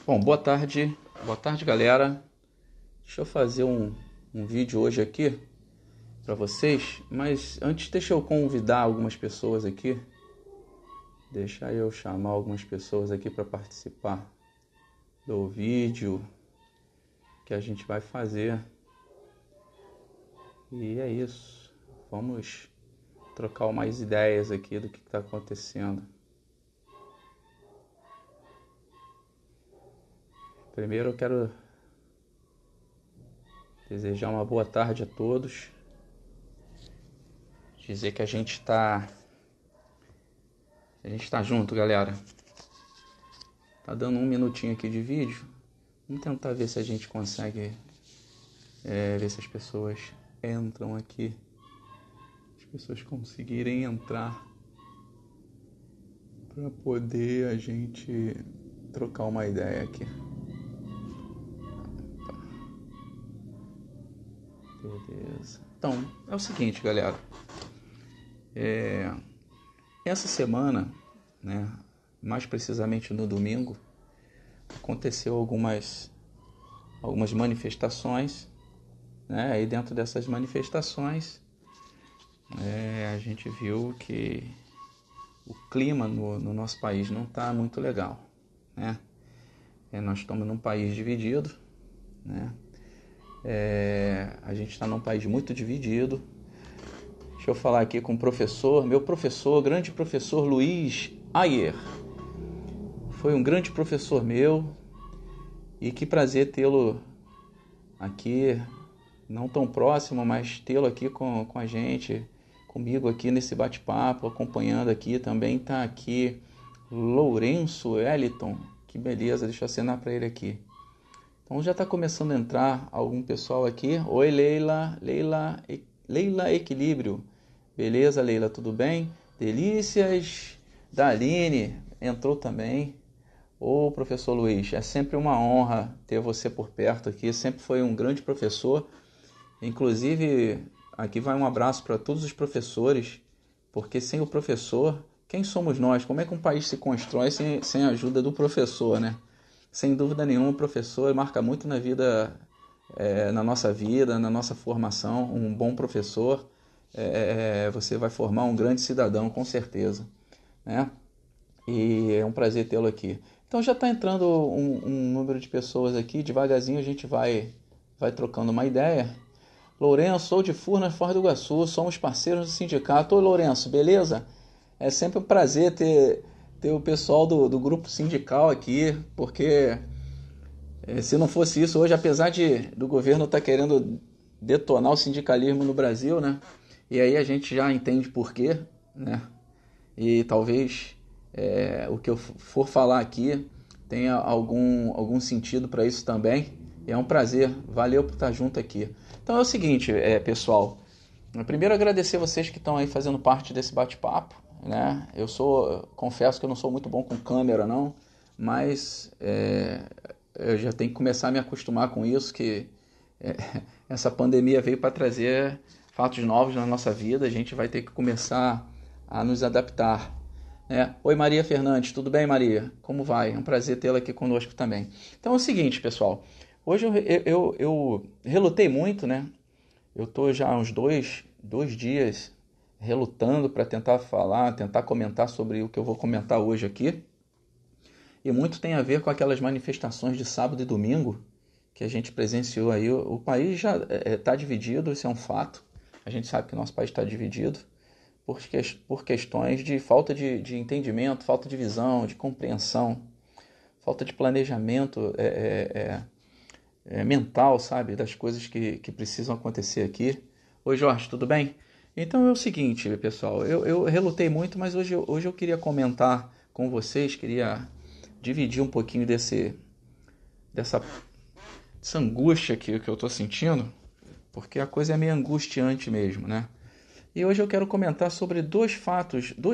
Bom, boa tarde galera. Deixa eu fazer um vídeo hoje aqui para vocês, mas antes deixa eu convidar algumas pessoas aqui, deixa eu chamar algumas pessoas aqui para participar do vídeo que a gente vai fazer. E é isso, vamos trocar mais ideias aqui do que está acontecendo. Primeiro eu quero desejar uma boa tarde a todos. Dizer que a gente tá junto, galera. Tá dando um minutinho aqui de vídeo. Vamos tentar ver se a gente consegue ver se as pessoas entram aqui. As pessoas conseguirem entrar para poder a gente trocar uma ideia aqui. Beleza. Então, é o seguinte, galera. Essa semana, né, mais precisamente no domingo, aconteceu algumas manifestações, né? E dentro dessas manifestações, a gente viu que o clima no nosso país não está muito legal, né? Nós estamos num país dividido, né? A gente está num país muito dividido. Deixa eu falar aqui com o professor, meu professor, grande professor Luiz Ayer. Foi um grande professor meu e que prazer tê-lo aqui, não tão próximo, mas tê-lo aqui com a gente, comigo aqui nesse bate-papo, acompanhando aqui. Também está aqui Lourenço Eliton, que beleza, deixa eu acenar para ele aqui. Então já está começando a entrar algum pessoal aqui. Oi, Leila Equilíbrio. Beleza, Leila, tudo bem? Delícias da Aline entrou também. Ô, professor Luiz, é sempre uma honra ter você por perto aqui. Sempre foi um grande professor. Inclusive, aqui vai um abraço para todos os professores, porque sem o professor, quem somos nós? Como é que um país se constrói sem a ajuda do professor, né? Sem dúvida nenhuma, o professor marca muito na vida, na nossa vida, na nossa formação. Um bom professor, você vai formar um grande cidadão, com certeza, né? E é um prazer tê-lo aqui. Então já está entrando um número de pessoas aqui, devagarzinho a gente vai trocando uma ideia. Lourenço, sou de Furnas, Foz do Iguaçu, somos parceiros do sindicato. Oi, Lourenço, beleza? É sempre um prazer ter o pessoal do grupo sindical aqui, porque se não fosse isso, hoje, apesar do governo estar querendo detonar o sindicalismo no Brasil, né? E aí a gente já entende por quê, né? E talvez o que eu for falar aqui tenha algum sentido para isso também. E é um prazer, valeu por estar junto aqui. Então é o seguinte, pessoal, primeiro agradecer vocês que estão aí fazendo parte desse bate-papo, né? Confesso que eu não sou muito bom com câmera não, mas eu já tenho que começar a me acostumar com isso, que essa pandemia veio para trazer fatos novos na nossa vida, a gente vai ter que começar a nos adaptar, né? Oi, Maria Fernandes, tudo bem, Maria? Como vai? É um prazer tê-la aqui conosco também. Então é o seguinte, pessoal, hoje eu relutei muito, né? Eu estou já há uns dois dias relutando para tentar comentar sobre o que eu vou comentar hoje aqui. E muito tem a ver com aquelas manifestações de sábado e domingo que a gente presenciou aí. O país já está dividido, isso é um fato. A gente sabe que o nosso país está dividido por questões de falta de entendimento, falta de visão, de compreensão, falta de planejamento mental, sabe, das coisas que precisam acontecer aqui. Oi, Jorge, tudo bem? Então é o seguinte, pessoal, eu relutei muito, mas hoje eu queria comentar com vocês, queria dividir um pouquinho dessa angústia que eu estou sentindo, porque a coisa é meio angustiante mesmo, né? E hoje eu quero comentar sobre dois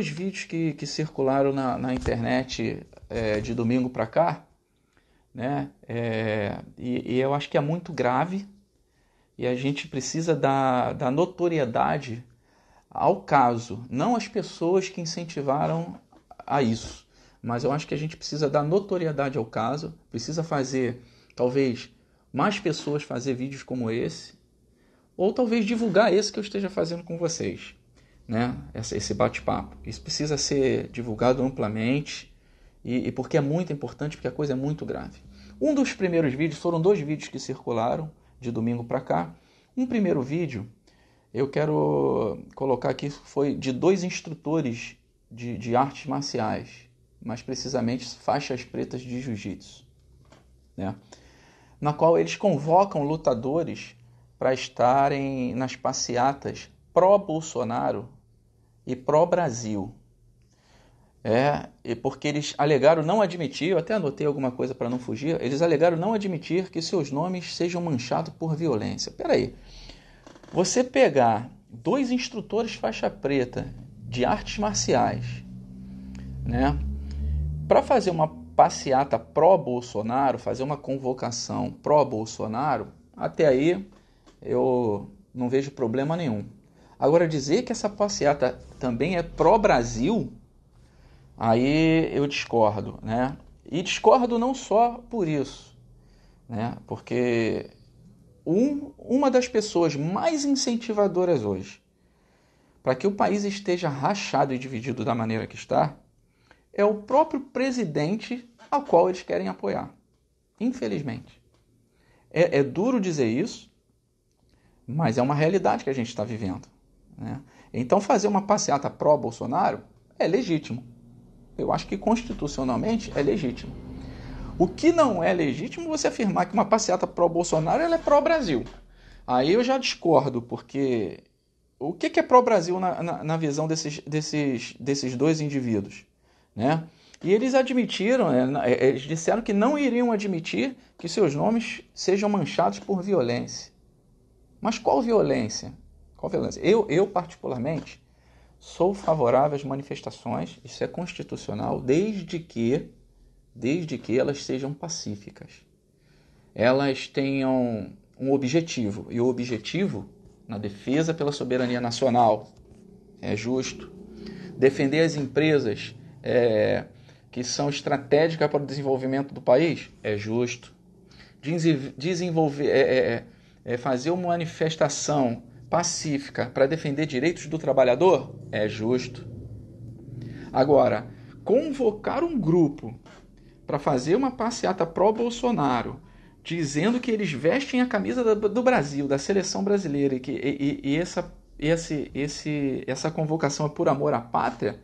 vídeos que circularam na internet de domingo para cá, né? E eu acho que é muito grave e a gente precisa dar notoriedade ao caso, não às pessoas que incentivaram a isso, mas eu acho que a gente precisa dar notoriedade ao caso, precisa fazer, talvez, mais pessoas fazer vídeos como esse, ou talvez divulgar esse que eu esteja fazendo com vocês, né? Esse bate-papo. Isso precisa ser divulgado amplamente, e porque é muito importante, porque a coisa é muito grave. Um dos primeiros vídeos, foram 2 vídeos que circularam de domingo para cá. Um primeiro vídeo, eu quero colocar aqui, foi de 2 instrutores de artes marciais, mais precisamente faixas pretas de jiu-jitsu, né? Na qual eles convocam lutadores para estarem nas passeatas pró-Bolsonaro e pró-Brasil. E porque eles alegaram não admitir, eu até anotei alguma coisa para não fugir, eles alegaram não admitir que seus nomes sejam manchados por violência. Peraí, você pegar 2 instrutores faixa preta de artes marciais, né, para fazer uma passeata pró-Bolsonaro, fazer uma convocação pró-Bolsonaro, até aí eu não vejo problema nenhum. Agora, dizer que essa passeata também é pró-Brasil, aí eu discordo, né? E discordo não só por isso, né? Porque uma das pessoas mais incentivadoras hoje para que o país esteja rachado e dividido da maneira que está é o próprio presidente ao qual eles querem apoiar. Infelizmente. É duro dizer isso, mas é uma realidade que a gente está vivendo, né? Então fazer uma passeata pró-Bolsonaro é legítimo. Eu acho que constitucionalmente é legítimo. O que não é legítimo você afirmar que uma passeata pró-Bolsonaro ela é pró-Brasil. Aí eu já discordo, porque o que é pró-Brasil na visão desses 2 indivíduos, né? E eles admitiram, eles disseram que não iriam admitir que seus nomes sejam manchados por violência. Mas qual violência? Qual violência? Eu particularmente, sou favorável às manifestações, isso é constitucional, desde que elas sejam pacíficas. Elas tenham um objetivo, e o objetivo, na defesa pela soberania nacional, é justo. Defender as empresas que são estratégicas para o desenvolvimento do país, é justo. Fazer uma manifestação pacífica para defender direitos do trabalhador, é justo. Agora, convocar um grupo para fazer uma passeata pró-Bolsonaro, dizendo que eles vestem a camisa do Brasil, da seleção brasileira, e essa convocação é por amor à pátria,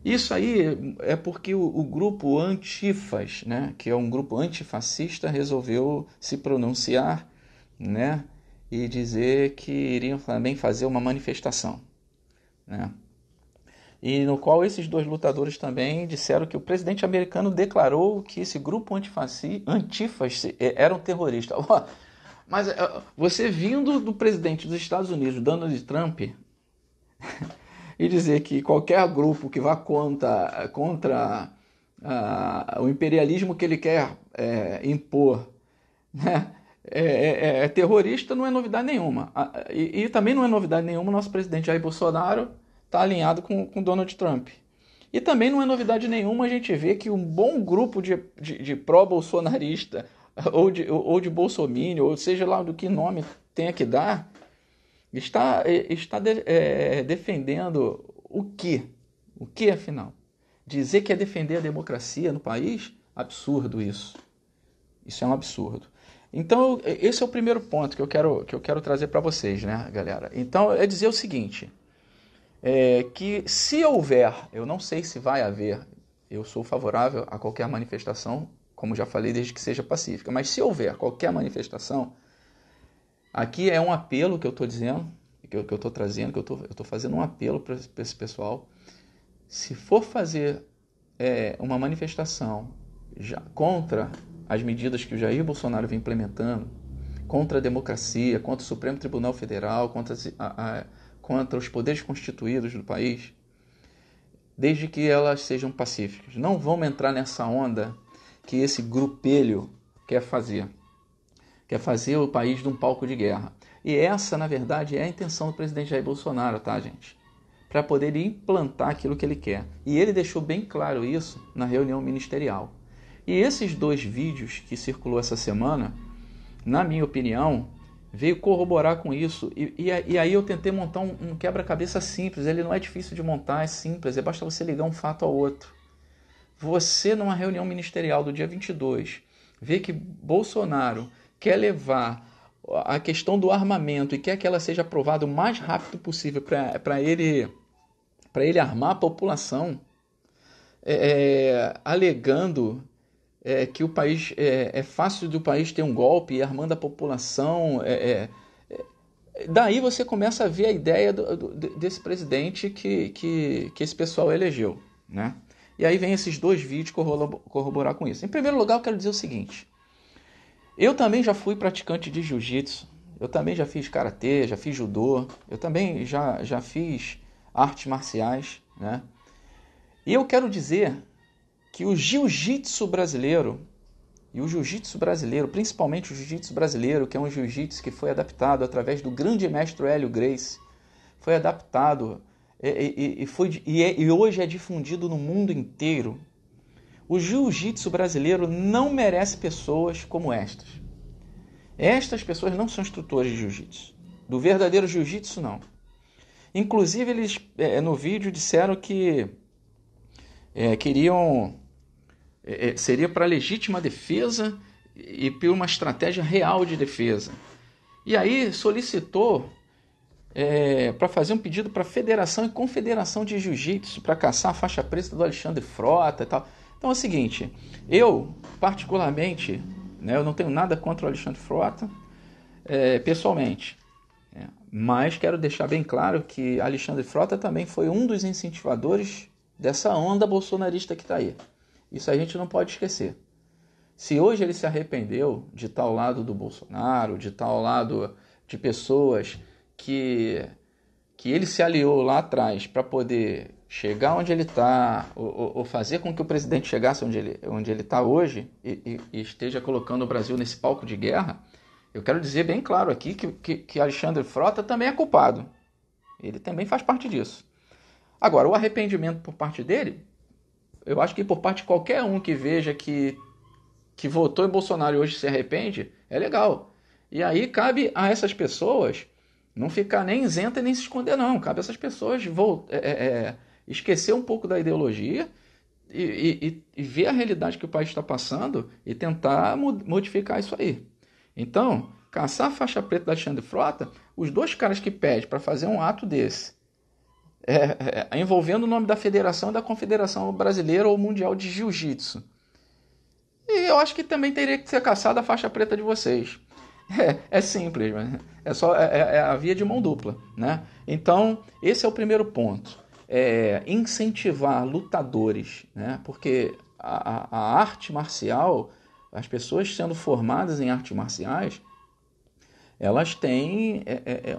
isso aí é porque o grupo Antifas, né, que é um grupo antifascista, resolveu se pronunciar, né, e dizer que iriam também fazer uma manifestação, né? E no qual esses 2 lutadores também disseram que o presidente americano declarou que esse grupo antifas era um terrorista. Mas você vindo do presidente dos Estados Unidos, Donald Trump, e dizer que qualquer grupo que vá contra o imperialismo que ele quer impor, né, é terrorista, não é novidade nenhuma. E também não é novidade nenhuma o nosso presidente Jair Bolsonaro está alinhado com Donald Trump. E também não é novidade nenhuma a gente ver que um bom grupo de pró-bolsonarista ou de bolsominion, ou seja lá do que nome tenha que dar, está defendendo o quê? O que, afinal? Dizer que é defender a democracia no país? Absurdo isso. Isso é um absurdo. Então, esse é o primeiro ponto que eu quero trazer para vocês, né, galera? Então, é dizer o seguinte, que se houver, eu não sei se vai haver, eu sou favorável a qualquer manifestação, como já falei, desde que seja pacífica, mas se houver qualquer manifestação, aqui é um apelo que eu estou dizendo, que eu estou trazendo, que eu estou fazendo um apelo para esse pessoal. Se for fazer uma manifestação contra as medidas que o Jair Bolsonaro vem implementando, contra a democracia, contra o Supremo Tribunal Federal, contra os poderes constituídos do país, desde que elas sejam pacíficas. Não vamos entrar nessa onda que esse grupelho quer fazer o país de um palco de guerra. E essa, na verdade, é a intenção do presidente Jair Bolsonaro, tá, gente? para poder implantar aquilo que ele quer. E ele deixou bem claro isso na reunião ministerial. E esses 2 vídeos que circulou essa semana, na minha opinião, veio corroborar com isso. E aí eu tentei montar um quebra-cabeça simples. Ele não é difícil de montar, é simples. Basta você ligar um fato ao outro. Você, numa reunião ministerial do dia 22, vê que Bolsonaro quer levar a questão do armamento e quer que ela seja aprovada o mais rápido possível para ele armar a população, alegando que o país é fácil do país ter um golpe e armando a população. Daí você começa a ver a ideia desse presidente que esse pessoal elegeu, né? E aí vem esses 2 vídeos corroborar com isso. Em primeiro lugar, eu quero dizer o seguinte. Eu também já fui praticante de jiu-jitsu. Eu também já fiz karatê, já fiz judô. Eu também já fiz artes marciais, né? E eu quero dizer que o jiu-jitsu brasileiro, principalmente o jiu-jitsu brasileiro, que é um jiu-jitsu que foi adaptado através do grande mestre Hélio Gracie, foi adaptado e hoje é difundido no mundo inteiro. O jiu-jitsu brasileiro não merece pessoas como estas. Estas pessoas não são instrutores de jiu-jitsu. Do verdadeiro jiu-jitsu, não. Inclusive, eles no vídeo disseram que queriam... seria para legítima defesa e por uma estratégia real de defesa. E aí solicitou para fazer um pedido para a Federação e Confederação de Jiu-Jitsu para caçar a faixa preta do Alexandre Frota e tal. Então é o seguinte, eu particularmente, né, eu não tenho nada contra o Alexandre Frota, pessoalmente, mas quero deixar bem claro que Alexandre Frota também foi um dos incentivadores dessa onda bolsonarista que está aí. Isso a gente não pode esquecer. Se hoje ele se arrependeu de estar ao lado do Bolsonaro, de estar ao lado de pessoas que ele se aliou lá atrás para poder chegar onde ele está, ou fazer com que o presidente chegasse onde ele está hoje e esteja colocando o Brasil nesse palco de guerra, eu quero dizer bem claro aqui que Alexandre Frota também é culpado. Ele também faz parte disso. Agora, o arrependimento por parte dele, eu acho que por parte de qualquer um que veja que votou em Bolsonaro e hoje se arrepende, é legal. E aí cabe a essas pessoas não ficar nem isenta e nem se esconder, não. Cabe a essas pessoas esquecer um pouco da ideologia e ver a realidade que o país está passando e tentar modificar isso aí. Então, caçar a faixa preta da Alexandre Frota, os 2 caras que pedem para fazer um ato desse, envolvendo o nome da Federação e da Confederação Brasileira ou Mundial de Jiu-Jitsu. E eu acho que também teria que ser caçada a faixa preta de vocês. É simples, é a via de mão dupla, né? Então, esse é o primeiro ponto. Incentivar lutadores, né? Porque a arte marcial, as pessoas sendo formadas em artes marciais, elas têm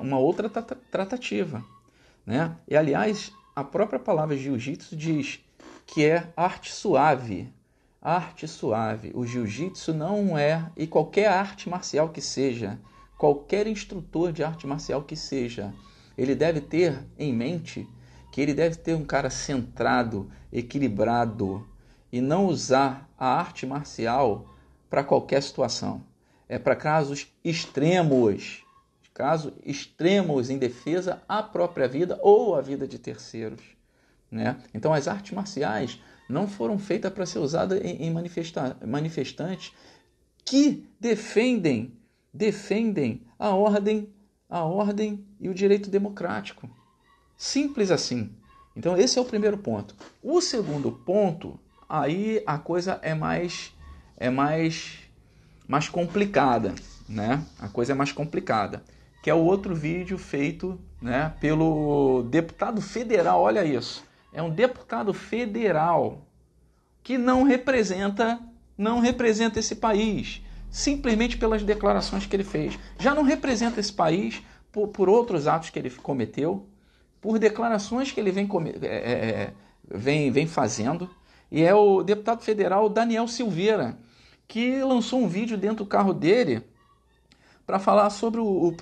uma outra tratativa, né? E, aliás, a própria palavra jiu-jitsu diz que é arte suave. Arte suave. O jiu-jitsu não é, e qualquer arte marcial que seja, qualquer instrutor de arte marcial que seja, ele deve ter em mente que ele deve ter um cara centrado, equilibrado, e não usar a arte marcial para qualquer situação. É para casos extremos em defesa à própria vida ou à vida de terceiros, né? Então as artes marciais não foram feitas para ser usadas em manifestantes que defendem a ordem e o direito democrático. Simples assim. Então esse é o primeiro ponto. O segundo ponto, aí a coisa é mais complicada, né? A coisa é mais complicada, que é o outro vídeo feito, né, pelo deputado federal. Olha isso. É um deputado federal que não representa esse país, simplesmente pelas declarações que ele fez. Já não representa esse país por outros atos que ele cometeu, por declarações que ele vem fazendo. E é o deputado federal Daniel Silveira, que lançou um vídeo dentro do carro dele para falar sobre o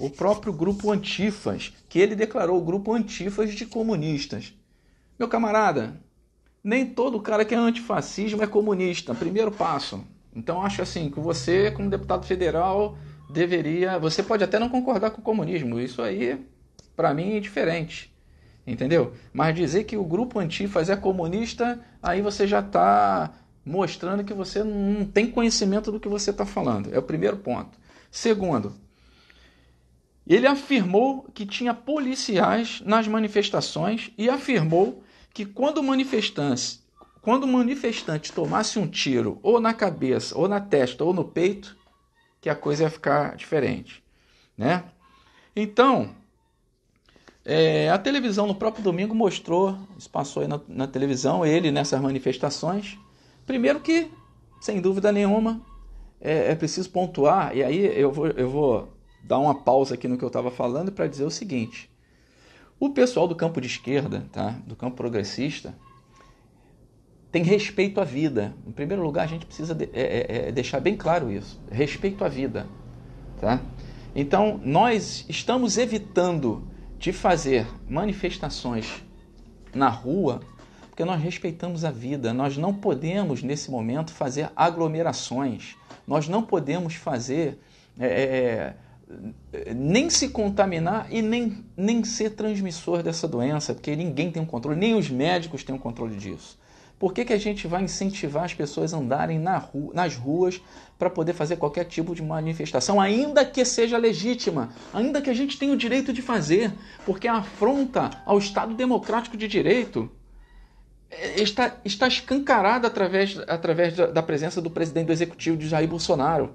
o próprio grupo Antifas, que ele declarou o grupo Antifas de comunistas. Meu camarada, nem todo cara que é antifascismo é comunista, primeiro passo. Então acho assim, que você, como deputado federal, deveria... Você pode até não concordar com o comunismo, isso aí, para mim, é diferente. Entendeu? Mas dizer que o grupo Antifas é comunista, aí você já está mostrando que você não tem conhecimento do que você está falando. É o primeiro ponto. Segundo, ele afirmou que tinha policiais nas manifestações e afirmou que quando o manifestante tomasse um tiro ou na cabeça, ou na testa, ou no peito, que a coisa ia ficar diferente, né? Então, a televisão no próprio domingo mostrou, isso passou aí na televisão, ele nessas manifestações. Primeiro que, sem dúvida nenhuma, é preciso pontuar, e aí eu vou dar uma pausa aqui no que eu estava falando para dizer o seguinte: o pessoal do campo de esquerda, tá? Do campo progressista, tem respeito à vida. Em primeiro lugar, a gente precisa deixar bem claro isso. Respeito à vida. Tá? Então, nós estamos evitando de fazer manifestações na rua porque nós respeitamos a vida. Nós não podemos, nesse momento, fazer aglomerações. Nós não podemos fazer... nem se contaminar e nem ser transmissor dessa doença, porque ninguém tem um controle, nem os médicos têm um controle disso. Por que a gente vai incentivar as pessoas a andarem nas ruas para poder fazer qualquer tipo de manifestação, ainda que seja legítima, ainda que a gente tenha o direito de fazer, porque a afronta ao Estado Democrático de Direito está escancarada através da presença do presidente do Executivo, de Jair Bolsonaro.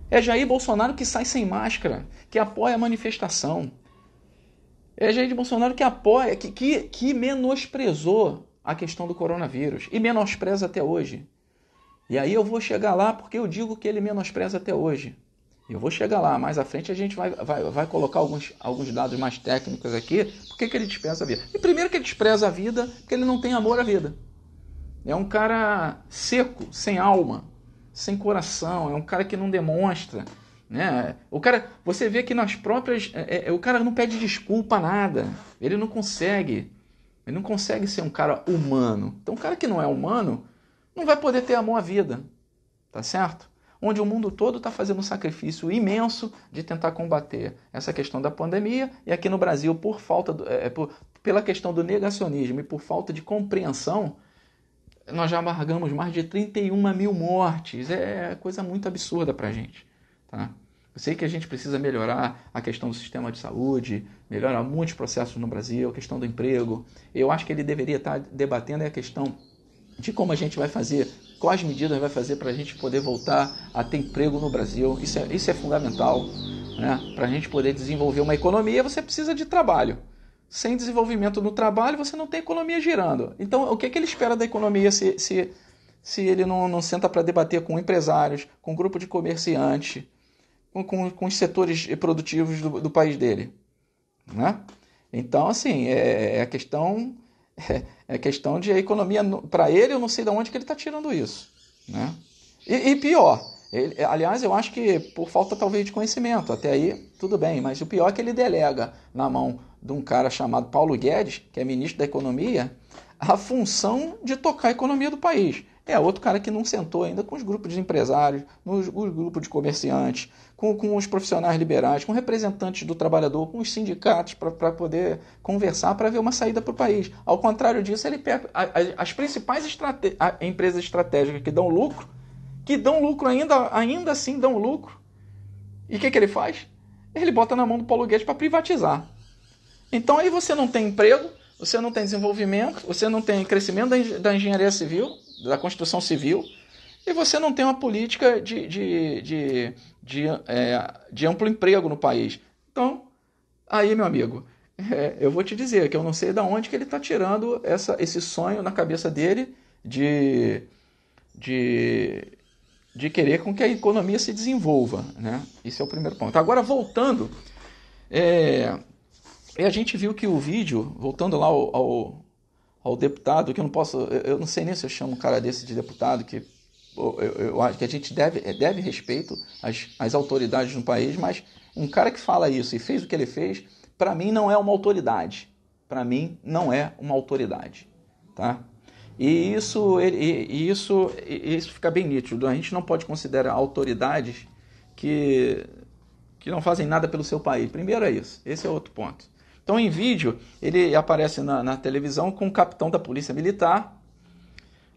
É Jair Bolsonaro que sai sem máscara, que apoia a manifestação. É Jair Bolsonaro que apoia, que menosprezou a questão do coronavírus e menospreza até hoje. E aí eu vou chegar lá porque eu digo que ele menospreza até hoje. Eu vou chegar lá, mais à frente a gente vai colocar alguns dados mais técnicos aqui. Por que ele despreza a vida? E primeiro que ele despreza a vida porque ele não tem amor à vida. É um cara seco, sem alma, sem coração, é um cara que não demonstra, né? O cara, você vê que nas próprias... o cara não pede desculpa a nada, ele não consegue ser um cara humano. Então, um cara que não é humano não vai poder ter amor à vida, tá certo? Onde o mundo todo está fazendo um sacrifício imenso de tentar combater essa questão da pandemia, e aqui no Brasil, pela questão do negacionismo e por falta de compreensão, nós já amargamos mais de 31 mil mortes. É coisa muito absurda para a gente, tá? Eu sei que a gente precisa melhorar a questão do sistema de saúde, melhorar muitos processos no Brasil, a questão do emprego. Eu acho que ele deveria estar debatendo a questão de como a gente vai fazer, quais medidas vai fazer para a gente poder voltar a ter emprego no Brasil. Isso é fundamental, né? Para a gente poder desenvolver uma economia, você precisa de trabalho. Sem desenvolvimento no trabalho, você não tem economia girando. Então, o que ele espera da economia se ele não senta para debater com empresários, com grupo de comerciantes, com os setores produtivos do país dele, né? Então, assim, é questão de economia. Para ele, eu não sei de onde que ele está tirando isso, né? E pior, aliás, eu acho que por falta talvez de conhecimento, até aí tudo bem, mas o pior é que ele delega na mão de um cara chamado Paulo Guedes, que é ministro da Economia, a função de tocar a economia do país. É outro cara que não sentou ainda com os grupos de empresários, os grupos de comerciantes, com os profissionais liberais, com representantes do trabalhador, com os sindicatos, para poder conversar, para ver uma saída para o país. Ao contrário disso, ele pega as principais empresas estratégicas que dão lucro ainda assim dão lucro. E o que ele faz? Ele bota na mão do Paulo Guedes para privatizar. Então aí você não tem emprego, você não tem desenvolvimento, você não tem crescimento da engenharia civil, da construção civil, e você não tem uma política de amplo emprego no país. Então, aí, meu amigo, eu vou te dizer que eu não sei de onde que ele está tirando esse sonho na cabeça dele de querer com que a economia se desenvolva, né? Esse é o primeiro ponto. Agora, voltando, a gente viu que o vídeo, voltando lá ao deputado, que eu não sei nem se eu chamo um cara desse de deputado, que eu acho que a gente deve respeito às autoridades no país, mas Um cara que fala isso e fez o que ele fez, para mim não é uma autoridade. Para mim não é uma autoridade, tá? E isso fica bem nítido. A gente não pode considerar autoridades que não fazem nada pelo seu país. Primeiro é isso. Esse é outro ponto. Então, em vídeo, ele aparece na televisão com o capitão da Polícia Militar,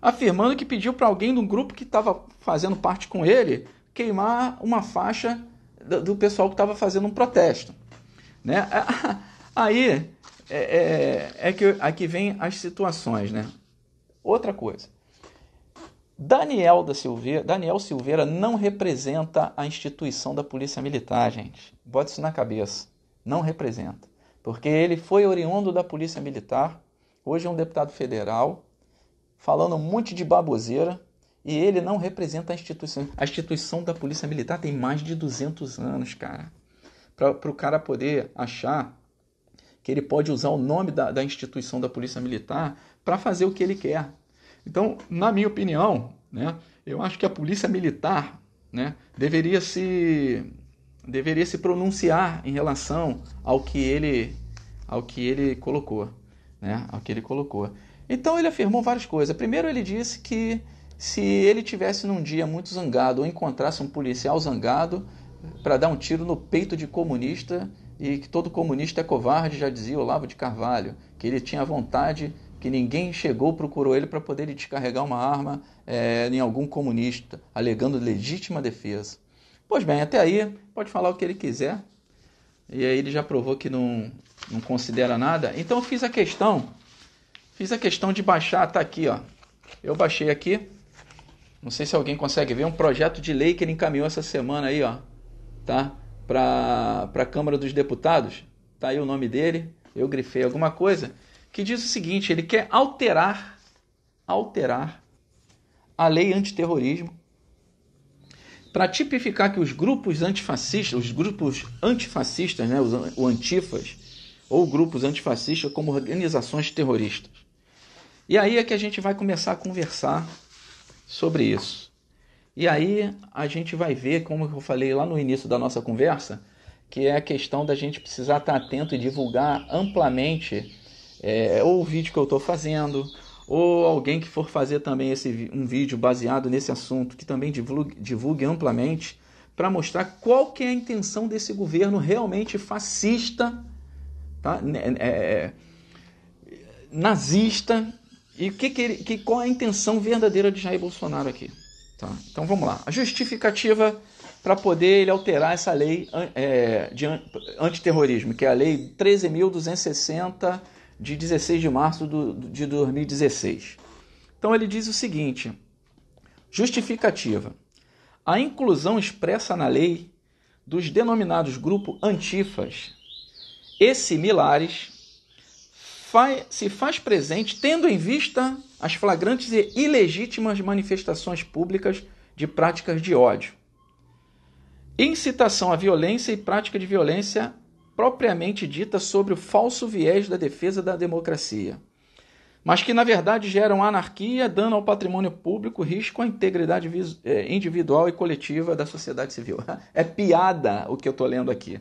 afirmando que pediu para alguém de um grupo que estava fazendo parte com ele queimar uma faixa do pessoal que estava fazendo um protesto, né? Aí que aqui vem as situações, né? Outra coisa. Daniel Silveira não representa a instituição da Polícia Militar, gente. Bota isso na cabeça. Não representa. Porque ele foi oriundo da Polícia Militar, hoje é um deputado federal, falando um monte de baboseira, e ele não representa a instituição. A instituição da Polícia Militar tem mais de 200 anos, cara. Para o cara poder achar que ele pode usar o nome da instituição da Polícia Militar para fazer o que ele quer. Então, na minha opinião, né, eu acho que a Polícia Militar, né, deveria se pronunciar em relação ao que ele colocou, né, ao que ele colocou. Então ele afirmou várias coisas. Primeiro ele disse que se ele tivesse num dia muito zangado ou encontrasse um policial zangado para dar um tiro no peito de comunista, e que todo comunista é covarde, já dizia Olavo de Carvalho, que ele tinha vontade, que ninguém procurou ele para poder descarregar uma arma em algum comunista, alegando legítima defesa. Pois bem, até aí pode falar o que ele quiser, e aí ele já provou que não considera nada. Então eu fiz a questão de baixar, tá aqui, ó. Eu baixei aqui, não sei se alguém consegue ver, um projeto de lei que ele encaminhou essa semana aí, ó, tá? Para a Câmara dos Deputados, tá aí o nome dele, eu grifei alguma coisa, que diz o seguinte: ele quer alterar a lei antiterrorismo para tipificar que os grupos antifascistas, né, o Antifas, ou grupos antifascistas como organizações terroristas. E aí é que a gente vai começar a conversar sobre isso. E aí a gente vai ver, como eu falei lá no início da nossa conversa, que é a questão da gente precisar estar atento e divulgar amplamente ou o vídeo que eu estou fazendo, ou alguém que for fazer também um vídeo baseado nesse assunto, que também divulgue amplamente, para mostrar qual que é a intenção desse governo realmente fascista, tá? Nazista, e qual é a intenção verdadeira de Jair Bolsonaro aqui. Tá? Então vamos lá. A justificativa para poder ele alterar essa lei de antiterrorismo, que é a lei 13.260 de 16 de março de 2016. Então ele diz o seguinte: justificativa. A inclusão expressa na lei dos denominados grupos antifas e similares se faz presente tendo em vista as flagrantes e ilegítimas manifestações públicas de práticas de ódio, incitação à violência e prática de violência propriamente dita sobre o falso viés da defesa da democracia, mas que na verdade geram anarquia, dano ao patrimônio público, risco à integridade individual e coletiva da sociedade civil. É piada o que eu estou lendo aqui.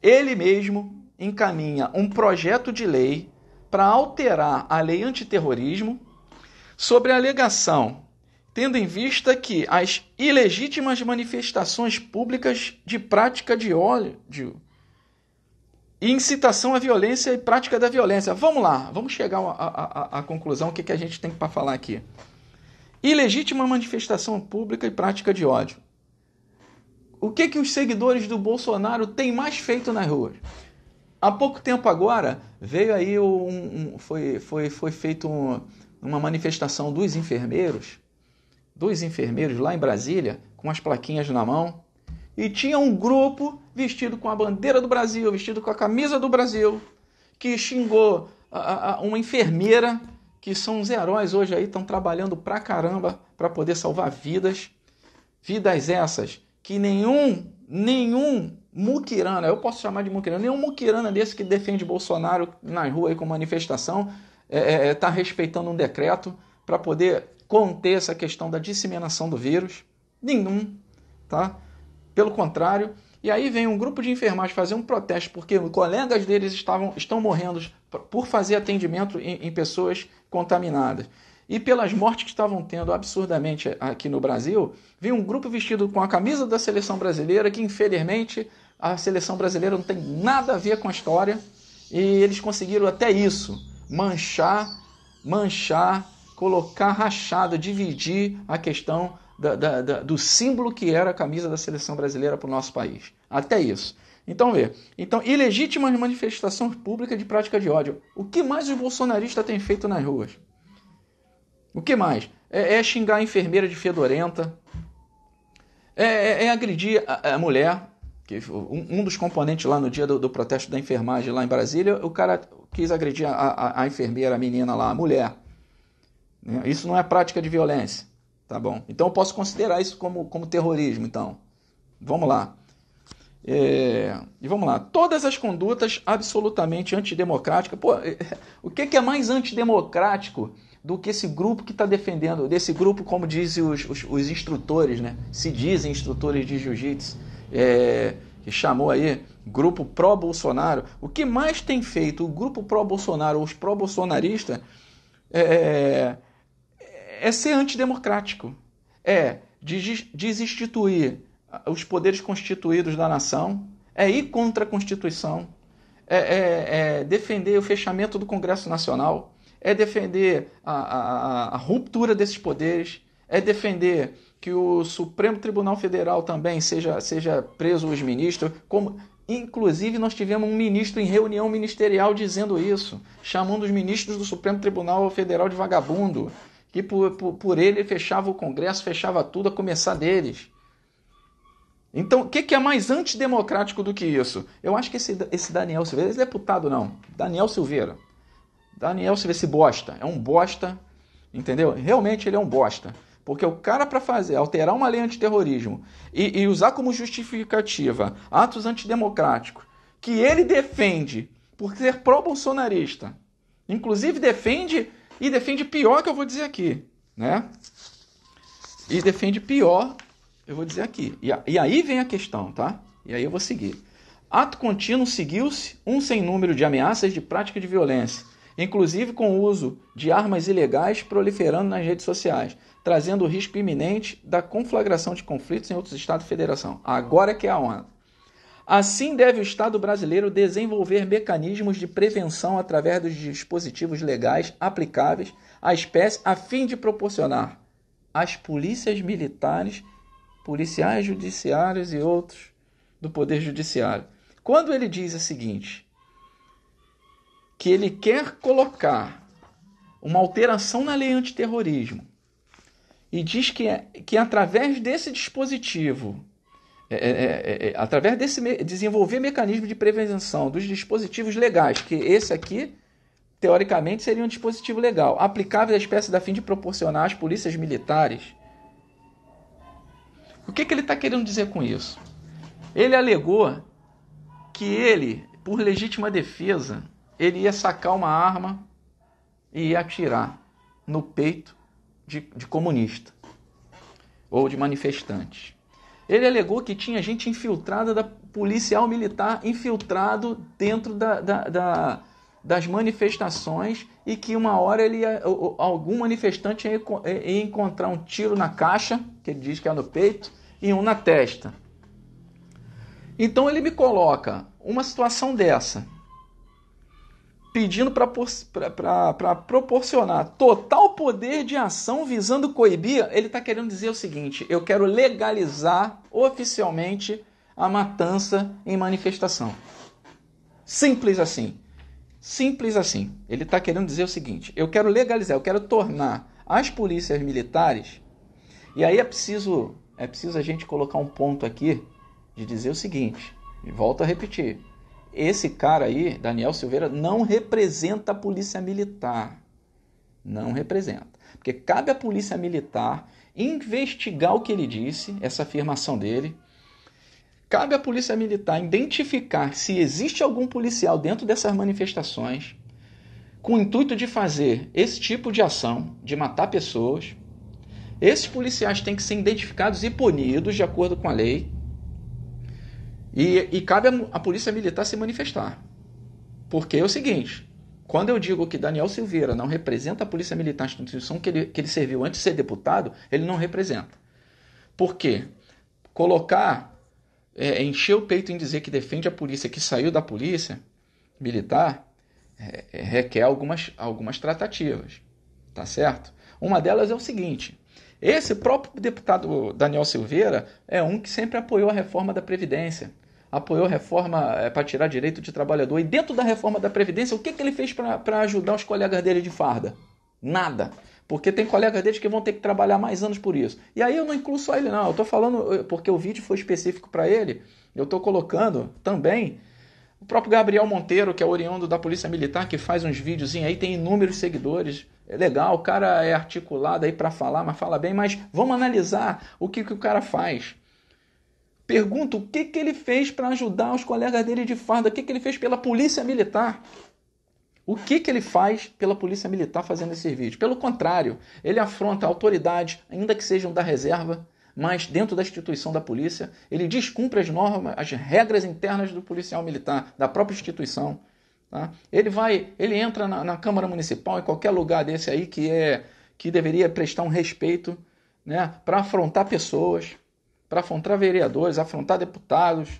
Ele mesmo encaminha um projeto de lei para alterar a lei antiterrorismo sobre a alegação, tendo em vista que as ilegítimas manifestações públicas de prática de ódio, incitação à violência e prática da violência. Vamos lá, vamos chegar à conclusão, o que a gente tem para falar aqui. Ilegítima manifestação pública e prática de ódio. O que os seguidores do Bolsonaro têm mais feito nas ruas? Há pouco tempo agora, veio aí foi feita uma manifestação dos enfermeiros lá em Brasília, com as plaquinhas na mão, e tinha um grupo vestido com a bandeira do Brasil, vestido com a camisa do Brasil, que xingou uma enfermeira, que são os heróis hoje aí, estão trabalhando pra caramba para poder salvar vidas essas que nenhum muquirana, eu posso chamar de muquirana, nenhum muquirana desse que defende Bolsonaro na rua aí com manifestação está respeitando um decreto para poder conter essa questão da disseminação do vírus. Nenhum, tá? Pelo contrário, E aí vem um grupo de enfermagem fazer um protesto porque colegas deles estão morrendo por fazer atendimento em pessoas contaminadas. E pelas mortes que estavam tendo absurdamente aqui no Brasil, vem um grupo vestido com a camisa da seleção brasileira, que infelizmente a seleção brasileira não tem nada a ver com a história, e eles conseguiram até isso, manchar, colocar rachada, dividir a questão do símbolo que era a camisa da seleção brasileira para o nosso país. Até isso. Então, ilegítimas manifestações públicas de prática de ódio. O que mais os bolsonaristas têm feito nas ruas? O que mais? É xingar a enfermeira de fedorenta, é agredir a mulher, que um dos componentes lá no dia do protesto da enfermagem lá em Brasília, o cara quis agredir a enfermeira, a menina lá, a mulher. Isso não é prática de violência, tá bom? Então eu posso considerar isso como terrorismo, então. Vamos lá. E vamos lá. Todas as condutas absolutamente antidemocráticas. Pô, o que é mais antidemocrático do que esse grupo que está defendendo, desse grupo, como dizem os instrutores, né? Se dizem instrutores de jiu-jitsu, que chamou aí grupo pró-Bolsonaro. O que mais tem feito o grupo pró-Bolsonaro, os pró-bolsonaristas, é ser antidemocrático, desinstituir os poderes constituídos da nação, ir contra a Constituição, defender o fechamento do Congresso Nacional, defender a ruptura desses poderes, defender que o Supremo Tribunal Federal também seja preso os ministros, inclusive nós tivemos um ministro em reunião ministerial dizendo isso, chamando os ministros do Supremo Tribunal Federal de vagabundo, que por ele fechava o Congresso, fechava tudo, a começar deles. Então, o que é mais antidemocrático do que isso? Eu acho que esse Daniel Silveira, esse deputado não, Daniel Silveira, esse bosta, é um bosta, entendeu? Realmente ele é um bosta. Porque o cara, para alterar uma lei antiterrorismo e usar como justificativa atos antidemocráticos que ele defende por ser pró-bolsonarista, inclusive defende pior que eu vou dizer aqui, né? E defende pior, eu vou dizer aqui. E aí vem a questão, tá? E aí eu vou seguir. Ato contínuo seguiu-se um sem número de ameaças de prática de violência, inclusive com o uso de armas ilegais proliferando nas redes sociais, trazendo o risco iminente da conflagração de conflitos em outros estados e federação. Agora que é a onda. Assim deve o Estado brasileiro desenvolver mecanismos de prevenção através dos dispositivos legais aplicáveis à espécie, a fim de proporcionar às polícias militares, policiais judiciários e outros do Poder Judiciário. Quando ele diz o seguinte, que ele quer colocar uma alteração na lei antiterrorismo e diz que através desse dispositivo, através desse desenvolver mecanismo de prevenção dos dispositivos legais, que esse aqui, teoricamente, seria um dispositivo legal, aplicável à espécie da fim de proporcionar às polícias militares. O que ele está querendo dizer com isso? Ele alegou que ele, por legítima defesa, ele ia sacar uma arma e ia atirar no peito de comunista ou de manifestante. Ele alegou que tinha gente infiltrada, da policial militar infiltrado dentro das manifestações e que uma hora algum manifestante ia encontrar um tiro na caixa, que ele diz que é no peito, e um na testa. Então ele me coloca uma situação dessa, pedindo para proporcionar total poder de ação visando coibir. Ele está querendo dizer o seguinte: eu quero legalizar oficialmente a matança em manifestação. Simples assim. Simples assim. Ele está querendo dizer o seguinte: eu quero legalizar, eu quero tornar as polícias militares. E aí é preciso a gente colocar um ponto aqui de dizer o seguinte, e volto a repetir. Esse cara aí, Daniel Silveira, não representa a polícia militar. Não representa. Porque cabe à polícia militar investigar o que ele disse, essa afirmação dele. Cabe à polícia militar identificar se existe algum policial dentro dessas manifestações com o intuito de fazer esse tipo de ação, de matar pessoas. Esses policiais têm que ser identificados e punidos de acordo com a lei. E cabe a Polícia Militar se manifestar. Porque é o seguinte, quando eu digo que Daniel Silveira não representa a Polícia Militar, a instituição que ele serviu antes de ser deputado, ele não representa. Por quê? Encher o peito em dizer que defende a polícia, que saiu da Polícia Militar, requer algumas tratativas, tá certo? Uma delas é o seguinte, esse próprio deputado Daniel Silveira é um que sempre apoiou a reforma da Previdência, apoiou a reforma para tirar direito de trabalhador, e dentro da reforma da Previdência, o que ele fez para ajudar os colegas dele de farda? Nada. Porque tem colegas deles que vão ter que trabalhar mais anos por isso. E aí eu não incluo só ele, não. Eu estou falando, porque o vídeo foi específico para ele, eu estou colocando também o próprio Gabriel Monteiro, que é oriundo da Polícia Militar, que faz uns vídeos aí, tem inúmeros seguidores. É legal, o cara é articulado aí para falar, mas fala bem. Mas vamos analisar o que o cara faz. Pergunto o que ele fez para ajudar os colegas dele de farda, o que ele fez pela Polícia Militar. O que ele faz pela Polícia Militar fazendo esse vídeo? Pelo contrário, ele afronta autoridades, ainda que sejam da reserva, mas dentro da instituição da polícia, ele descumpre as normas, as regras internas do policial militar, da própria instituição. Tá? Ele entra na Câmara Municipal, em qualquer lugar desse aí que deveria prestar um respeito, né, para afrontar pessoas, para afrontar vereadores, afrontar deputados.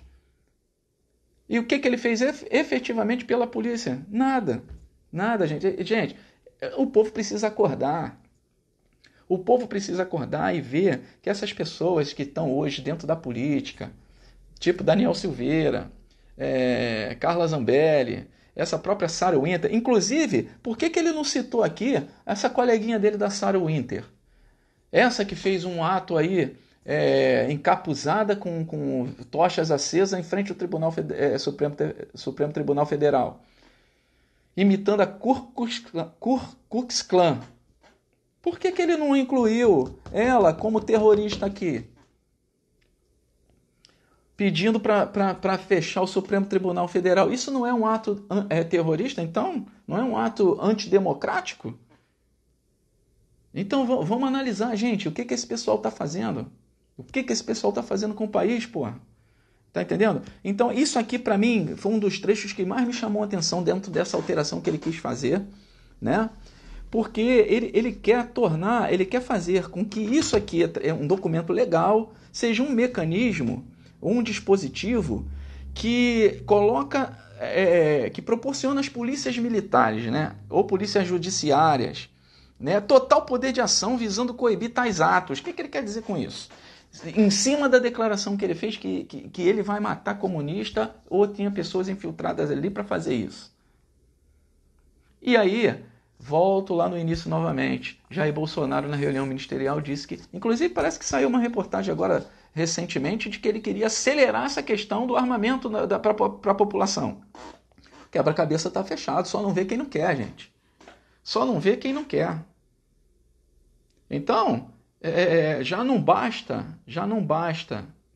E o que ele fez efetivamente pela polícia? Nada. Nada, gente. Gente, o povo precisa acordar. O povo precisa acordar e ver que essas pessoas que estão hoje dentro da política, tipo Daniel Silveira, Carla Zambelli, essa própria Sarah Winter, inclusive, por que ele não citou aqui essa coleguinha dele da Sarah Winter? Essa que fez um ato aí encapuzada com tochas acesas em frente ao Supremo Tribunal Federal, imitando a Ku Klux Klan. Por que ele não incluiu ela como terrorista aqui? Pedindo para fechar o Supremo Tribunal Federal. Isso não é um ato terrorista, então? Não é um ato antidemocrático? Então vamos analisar, gente, o que esse pessoal está fazendo? O que esse pessoal está fazendo com o país, pô? Tá entendendo? Então, isso aqui, para mim, foi um dos trechos que mais me chamou a atenção dentro dessa alteração que ele quis fazer, né? Porque ele quer fazer com que isso aqui é um documento legal, seja um mecanismo, um dispositivo que coloca, que proporciona às polícias militares, né? Ou polícias judiciárias, né, total poder de ação visando coibir tais atos. O que ele quer dizer com isso? Em cima da declaração que ele fez que ele vai matar comunista, ou tinha pessoas infiltradas ali para fazer isso. E aí, volto lá no início novamente. Jair Bolsonaro, na reunião ministerial, disse que... Inclusive, parece que saiu uma reportagem agora, recentemente, de que ele queria acelerar essa questão do armamento para a população. Quebra-cabeça está fechado, só não vê quem não quer, gente. Só não vê quem não quer. Então, já não basta,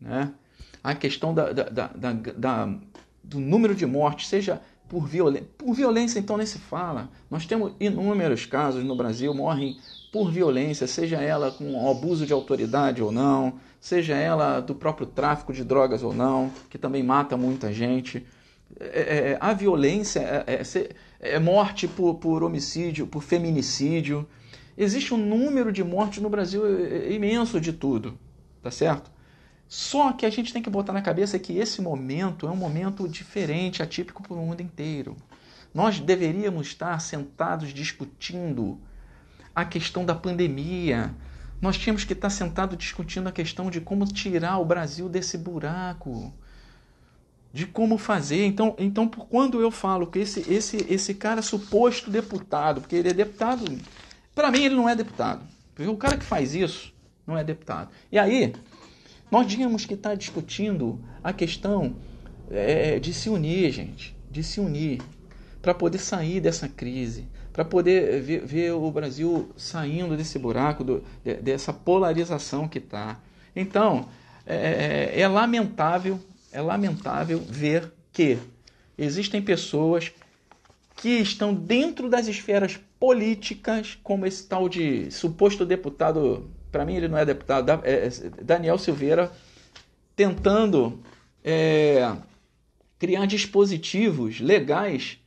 né, a questão do número de mortes, seja por violência. Por violência, então, nem se fala. Nós temos inúmeros casos no Brasil, morrem por violência, seja ela com abuso de autoridade ou não, seja ela do próprio tráfico de drogas ou não, que também mata muita gente. A violência é morte por homicídio, por feminicídio. Existe um número de mortes no Brasil imenso de tudo, tá certo? Só que a gente tem que botar na cabeça que esse momento é um momento diferente, atípico para o mundo inteiro. Nós deveríamos estar sentados discutindo a questão da pandemia. Nós tínhamos que estar sentados discutindo a questão de como tirar o Brasil desse buraco. De como fazer. Então quando eu falo que esse cara suposto deputado, porque ele é deputado, para mim ele não é deputado. Porque o cara que faz isso não é deputado. E aí, nós tínhamos que estar discutindo a questão de se unir, gente. De se unir. Para poder sair dessa crise. Para poder ver o Brasil saindo desse buraco, dessa polarização que está. Então, é lamentável ver que existem pessoas que estão dentro das esferas políticas, como esse tal de suposto deputado, para mim ele não é deputado, Daniel Silveira, tentando criar dispositivos legais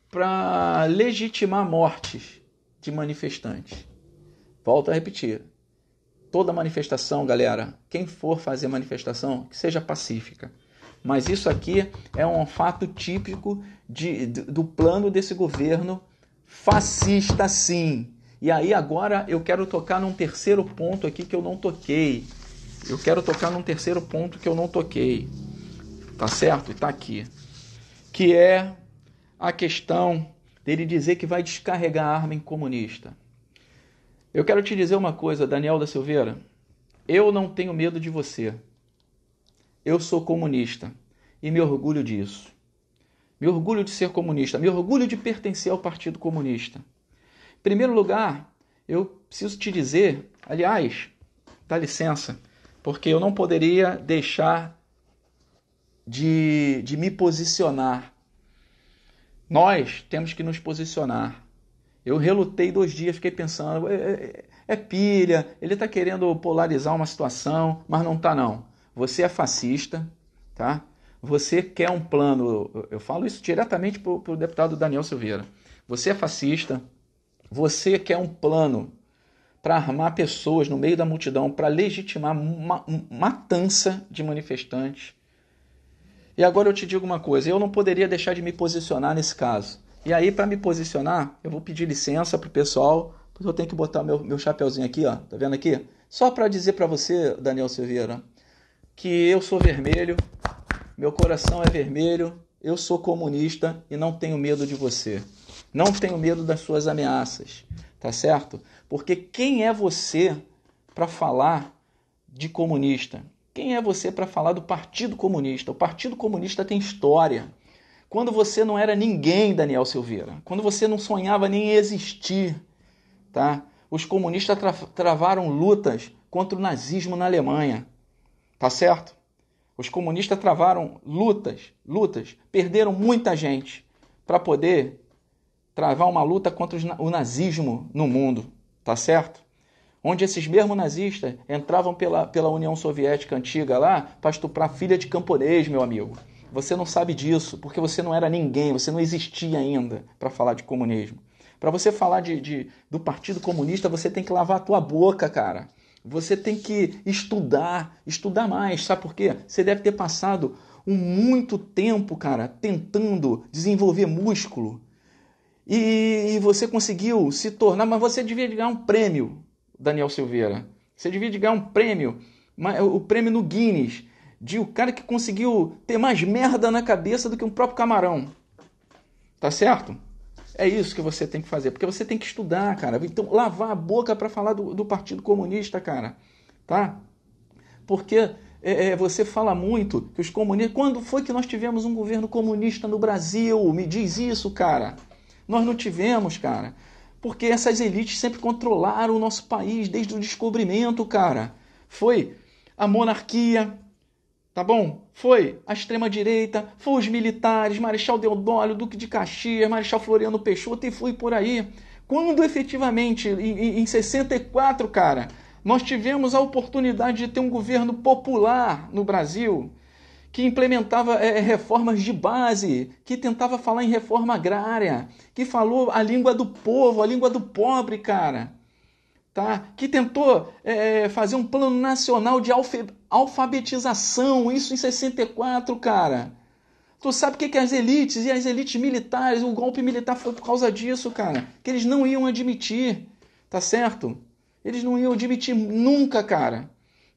para legitimar mortes de manifestantes. Volto a repetir. Toda manifestação, galera, quem for fazer manifestação, que seja pacífica. Mas isso aqui é um fato típico do plano desse governo fascista, sim. E aí agora eu quero tocar num terceiro ponto aqui que eu não toquei. Tá certo? Tá aqui. Que é a questão dele dizer que vai descarregar a arma em comunista. Eu quero te dizer uma coisa, Daniel da Silveira. Eu não tenho medo de você. Eu sou comunista e me orgulho disso. Me orgulho de ser comunista, me orgulho de pertencer ao Partido Comunista. Em primeiro lugar, eu preciso te dizer, aliás, dá licença, porque eu não poderia deixar de me posicionar. Nós temos que nos posicionar. Eu relutei 2 dias, fiquei pensando, é pilha, ele está querendo polarizar uma situação, mas não está não. Você é fascista, tá? Você quer um plano, eu falo isso diretamente para o deputado Daniel Silveira. Você é fascista, você quer um plano para armar pessoas no meio da multidão, para legitimar uma matança de manifestantes. E agora eu te digo uma coisa, eu não poderia deixar de me posicionar nesse caso. E aí, para me posicionar, eu vou pedir licença pro pessoal, porque eu tenho que botar meu chapeuzinho aqui, ó. Tá vendo aqui? Só para dizer para você, Daniel Silveira, que eu sou vermelho, meu coração é vermelho, eu sou comunista e não tenho medo de você. Não tenho medo das suas ameaças, tá certo? Porque quem é você para falar de comunista? Quem é você para falar do Partido Comunista? O Partido Comunista tem história. Quando você não era ninguém, Daniel Silveira, quando você não sonhava nem em existir, tá? Os comunistas travaram lutas contra o nazismo na Alemanha, tá certo? Os comunistas travaram lutas, perderam muita gente para poder travar uma luta contra o nazismo no mundo, tá certo? Onde esses mesmos nazistas entravam pela União Soviética antiga lá para estuprar filha de camponês, meu amigo. Você não sabe disso, porque você não era ninguém, você não existia ainda para falar de comunismo. Para você falar do Partido Comunista, você tem que lavar a tua boca, cara. Você tem que estudar mais. Sabe por quê? Você deve ter passado muito tempo, cara, tentando desenvolver músculo. E você conseguiu se tornar, mas você devia ganhar um prêmio, Daniel Silveira. Você devia ganhar um prêmio, o prêmio no Guinness, de o cara que conseguiu ter mais merda na cabeça do que um próprio camarão. Tá certo? É isso que você tem que fazer, porque você tem que estudar, cara. Então, lavar a boca para falar do Partido Comunista, cara. Tá? Porque você fala muito que os comunistas... Quando foi que nós tivemos um governo comunista no Brasil? Me diz isso, cara. Nós não tivemos, cara. Porque essas elites sempre controlaram o nosso país desde o descobrimento, cara. Foi a monarquia... Tá bom? Foi a extrema-direita, foi os militares, Marechal Deodoro, Duque de Caxias, Marechal Floriano Peixoto e fui por aí. Quando efetivamente, em 64, cara, nós tivemos a oportunidade de ter um governo popular no Brasil, que implementava reformas de base, que tentava falar em reforma agrária, que falou a língua do povo, a língua do pobre, cara. Tá? Que tentou fazer um plano nacional de alfabetização, isso em 64, cara. Tu sabe o que as elites e as elites militares, o golpe militar foi por causa disso, cara. Que eles não iam admitir, tá certo? Eles não iam admitir nunca, cara,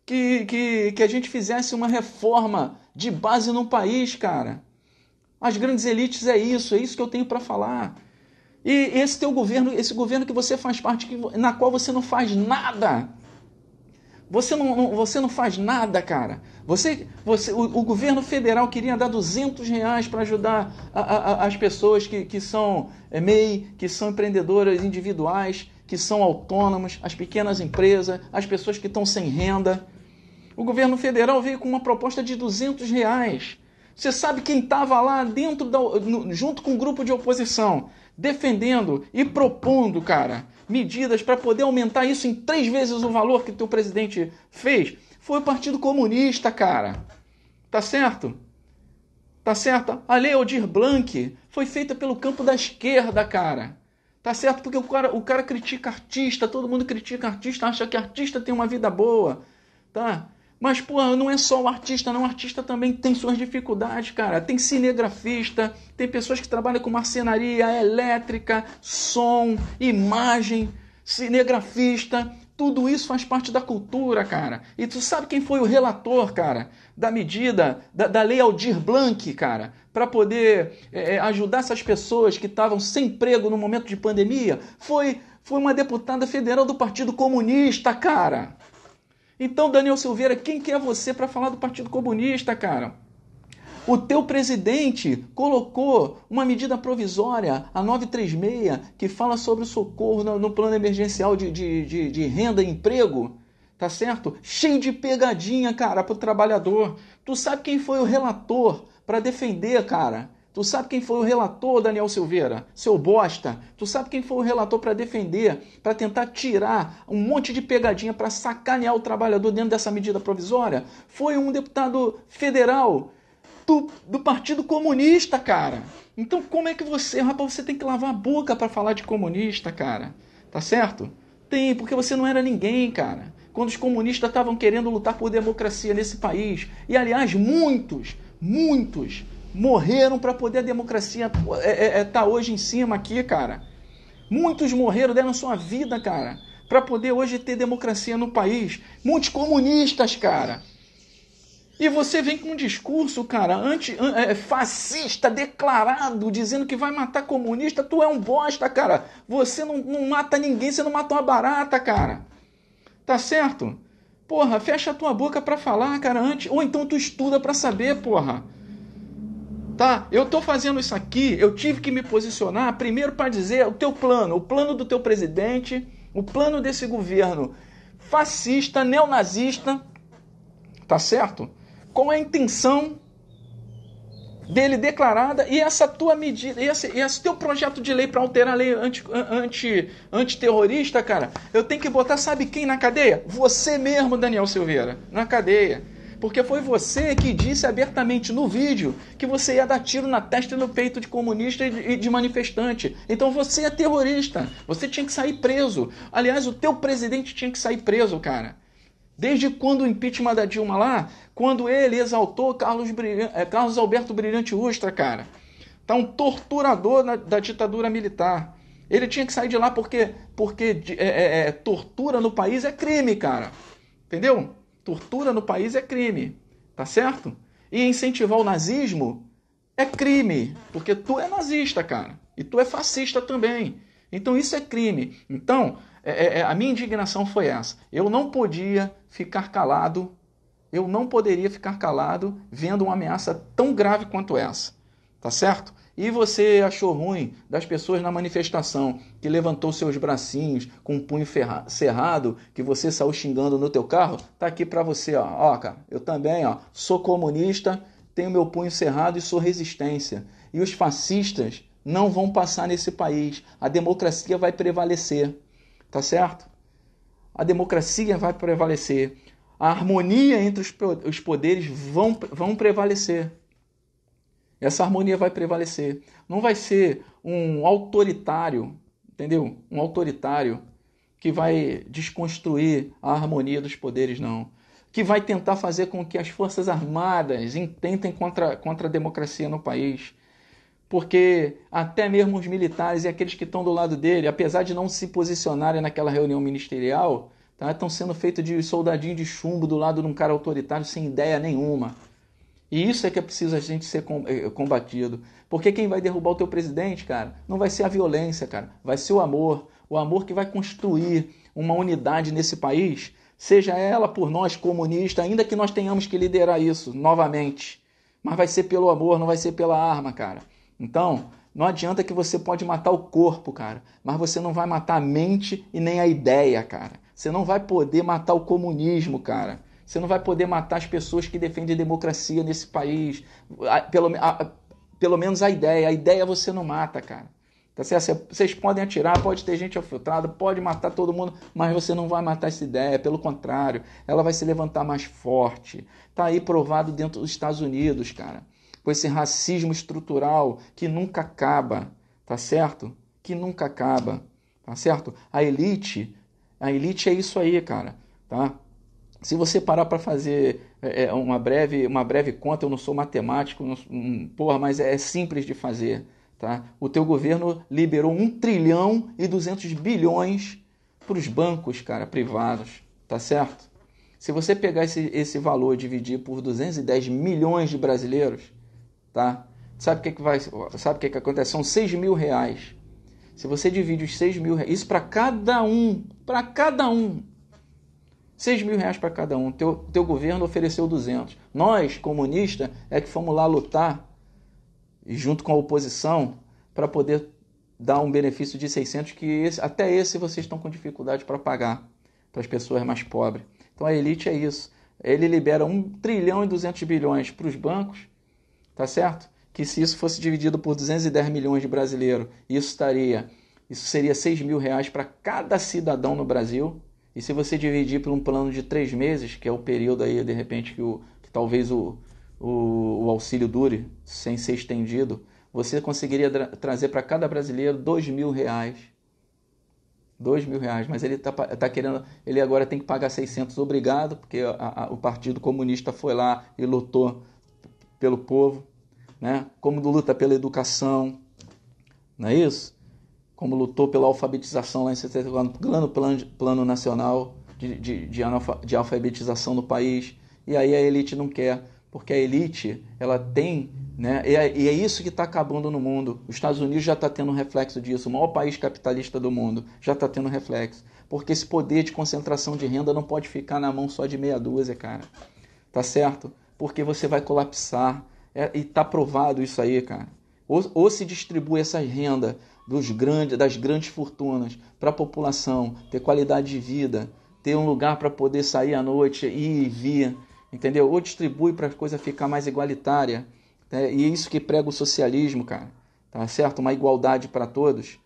que a gente fizesse uma reforma de base no país, cara. As grandes elites é isso que eu tenho para falar. E esse teu governo, esse governo que você faz parte, na qual você não faz nada. Você não faz nada, cara. O governo federal queria dar R$200 para ajudar as pessoas que são MEI, que são empreendedoras individuais, que são autônomos, as pequenas empresas, as pessoas que estão sem renda. O governo federal veio com uma proposta de R$200. Você sabe quem estava lá dentro junto com o grupo de oposição, defendendo e propondo, cara, medidas para poder aumentar isso em 3 vezes o valor que o teu presidente fez? Foi o Partido Comunista, cara. Tá certo? Tá certo? A Lei Aldir Blanc foi feita pelo campo da esquerda, cara. Tá certo? Porque o cara critica artista, todo mundo critica artista, acha que artista tem uma vida boa, tá? Mas, pô, não é só o artista, não. O artista também tem suas dificuldades, cara. Tem cinegrafista, tem pessoas que trabalham com marcenaria, elétrica, som, imagem, cinegrafista. Tudo isso faz parte da cultura, cara. E tu sabe quem foi o relator, cara, da medida, da Lei Aldir Blanc, cara, para poder ajudar essas pessoas que estavam sem emprego no momento de pandemia? Foi uma deputada federal do Partido Comunista, cara. Então, Daniel Silveira, quem que é você para falar do Partido Comunista, cara? O teu presidente colocou uma medida provisória, a 936, que fala sobre o socorro no plano emergencial de renda e emprego, tá certo? Cheio de pegadinha, cara, pro trabalhador. Tu sabe quem foi o relator para defender, cara? Tu sabe quem foi o relator, Daniel Silveira? Seu bosta. Tu sabe quem foi o relator para defender, para tentar tirar um monte de pegadinha para sacanear o trabalhador dentro dessa medida provisória? Foi um deputado federal do Partido Comunista, cara. Então como é que rapaz, você tem que lavar a boca para falar de comunista, cara? Tá certo? Tem, porque você não era ninguém, cara. Quando os comunistas estavam querendo lutar por democracia nesse país. E, aliás, muitos morreram para poder a democracia tá hoje em cima aqui, cara. Muitos morreram, deram sua vida, cara, para poder hoje ter democracia no país. Muitos comunistas, cara. E você vem com um discurso, cara, fascista, declarado, dizendo que vai matar comunista. Tu é um bosta, cara. Você não mata ninguém, você não mata uma barata, cara. Tá certo? Porra, fecha a tua boca pra falar, cara, antes. Ou então tu estuda pra saber, porra. Tá? Eu tô fazendo isso aqui, eu tive que me posicionar primeiro para dizer o teu plano, o plano do teu presidente, o plano desse governo fascista, neonazista, tá certo? Com a intenção dele declarada e essa tua medida, esse teu projeto de lei para alterar a lei antiterrorista, cara, eu tenho que botar, sabe quem na cadeia? Você mesmo, Daniel Silveira, na cadeia. Porque foi você que disse abertamente no vídeo que você ia dar tiro na testa e no peito de comunista e de manifestante. Então você é terrorista. Você tinha que sair preso. Aliás, o teu presidente tinha que sair preso, cara. Desde quando o impeachment da Dilma lá, quando ele exaltou Carlos Alberto Brilhante Ustra, cara. Tá um torturador da ditadura militar. Ele tinha que sair de lá porque tortura no país é crime, cara. Entendeu? Tortura no país é crime, tá certo? E incentivar o nazismo é crime, porque tu é nazista, cara. E tu é fascista também. Então isso é crime. Então, a minha indignação foi essa. Eu não podia ficar calado, eu não poderia ficar calado vendo uma ameaça tão grave quanto essa, tá certo? E você achou ruim das pessoas na manifestação que levantou seus bracinhos com o punho cerrado, que você saiu xingando no teu carro? Tá aqui pra você, ó. Ó, cara, eu também, ó, sou comunista, tenho meu punho cerrado e sou resistência. E os fascistas não vão passar nesse país. A democracia vai prevalecer, tá certo? A democracia vai prevalecer. A harmonia entre os poderes vão prevalecer. Essa harmonia vai prevalecer. Não vai ser um autoritário, entendeu? Um autoritário que vai desconstruir a harmonia dos poderes, não. Que vai tentar fazer com que as Forças Armadas intentem contra a democracia no país. Porque até mesmo os militares e aqueles que estão do lado dele, apesar de não se posicionarem naquela reunião ministerial, tá, estão sendo feitos de soldadinho de chumbo do lado de um cara autoritário sem ideia nenhuma. E isso é que é preciso a gente ser combatido. Porque quem vai derrubar o teu presidente, cara, não vai ser a violência, cara. Vai ser o amor. O amor que vai construir uma unidade nesse país, seja ela por nós comunistas, ainda que nós tenhamos que liderar isso novamente. Mas vai ser pelo amor, não vai ser pela arma, cara. Então, não adianta que você pode matar o corpo, cara. Mas você não vai matar a mente e nem a ideia, cara. Você não vai poder matar o comunismo, cara. Você não vai poder matar as pessoas que defendem a democracia nesse país. Pelo menos a ideia você não mata, cara. Tá certo? Vocês podem atirar, pode ter gente infiltrada, pode matar todo mundo, mas você não vai matar essa ideia. Pelo contrário, ela vai se levantar mais forte. Tá aí provado dentro dos Estados Unidos, cara. com esse racismo estrutural que nunca acaba, tá certo? Que nunca acaba, tá certo? A elite é isso aí, cara, tá? Se você parar para fazer uma breve conta, eu não sou matemático, porra, mas é simples de fazer, tá? O teu governo liberou 1 trilhão e 200 bilhões para os bancos, cara, privados, tá certo? Se você pegar esse valor e dividir por 210 milhões de brasileiros, tá? Sabe o que acontece? São 6 mil reais. Se você divide os 6 mil reais, isso para cada um, 6 mil reais para cada um. Teu governo ofereceu 200. Nós, comunistas, é que fomos lá lutar, junto com a oposição, para poder dar um benefício de 600, que até esse vocês estão com dificuldade para pagar, para as pessoas mais pobres. Então a elite é isso. Ele libera 1 trilhão e 200 bilhões para os bancos, tá certo? Que se isso fosse dividido por 210 milhões de brasileiros, isso seria 6 mil reais para cada cidadão no Brasil. E se você dividir por um plano de 3 meses, que é o período aí, de repente, que talvez o auxílio dure, sem ser estendido, você conseguiria trazer para cada brasileiro 2 mil reais. 2 mil reais, mas ele tá querendo, ele agora tem que pagar 600, obrigado, porque o Partido Comunista foi lá e lutou pelo povo, né? Como luta pela educação, não é isso? Como lutou pela alfabetização lá em 74, plano nacional de alfabetização no país. E aí a elite não quer, porque a elite, ela tem, né? E é isso que está acabando no mundo. Os Estados Unidos já está tendo um reflexo disso. O maior país capitalista do mundo já está tendo reflexo. Porque esse poder de concentração de renda não pode ficar na mão só de meia dúzia, cara. Tá certo? Porque você vai colapsar. E está provado isso aí, cara. Ou se distribui essa renda das grandes fortunas para a população ter qualidade de vida, ter um lugar para poder sair à noite, ir e vir, entendeu? Ou distribui para a coisa ficar mais igualitária, né? E é isso que prega o socialismo, cara, tá certo? Uma igualdade para todos.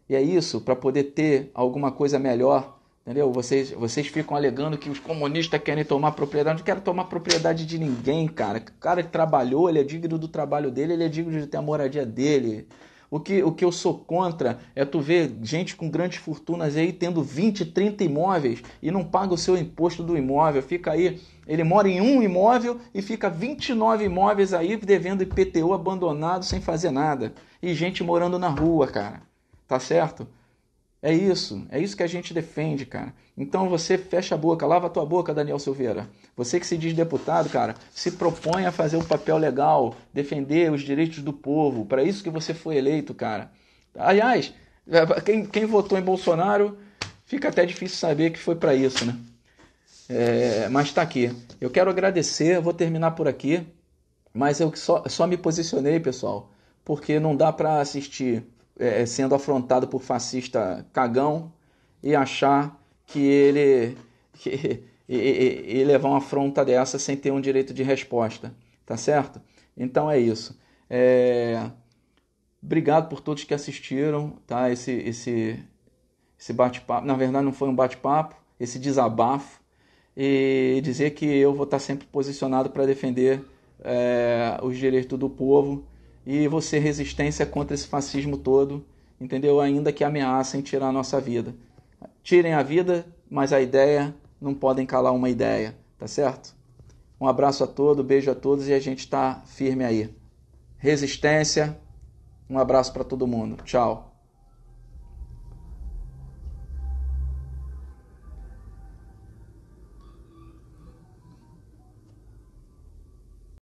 E é isso, para poder ter alguma coisa melhor, entendeu? Vocês ficam alegando que os comunistas querem tomar propriedade. Não quero tomar propriedade de ninguém, cara. O cara que trabalhou, ele é digno do trabalho dele, ele é digno de ter a moradia dele. O que eu sou contra é tu ver gente com grandes fortunas aí tendo 20, 30 imóveis e não paga o seu imposto do imóvel. Fica aí, ele mora em um imóvel e fica 29 imóveis aí devendo IPTU abandonado sem fazer nada. E gente morando na rua, cara. Tá certo? É isso que a gente defende, cara. Então você fecha a boca, lava a tua boca, Daniel Silveira. Você que se diz deputado, cara, se propõe a fazer um papel legal, defender os direitos do povo. Para isso que você foi eleito, cara. Aliás, quem votou em Bolsonaro, fica até difícil saber que foi para isso, né? Mas tá aqui. Eu quero agradecer, vou terminar por aqui, mas eu só me posicionei, pessoal, porque não dá para assistir sendo afrontado por fascista cagão e achar que ele levar uma afronta dessa sem ter um direito de resposta, tá certo? Então é isso. Obrigado por todos que assistiram, tá? Esse bate-papo, na verdade não foi um bate-papo, esse desabafo, e dizer que eu vou estar sempre posicionado para defender os direitos do povo e vou ser resistência contra esse fascismo todo, entendeu? Ainda que ameacem tirar a nossa vida. Tirem a vida, mas a ideia, não podem calar uma ideia, tá certo? Um abraço a todos, beijo a todos e a gente está firme aí. Resistência, um abraço para todo mundo. Tchau.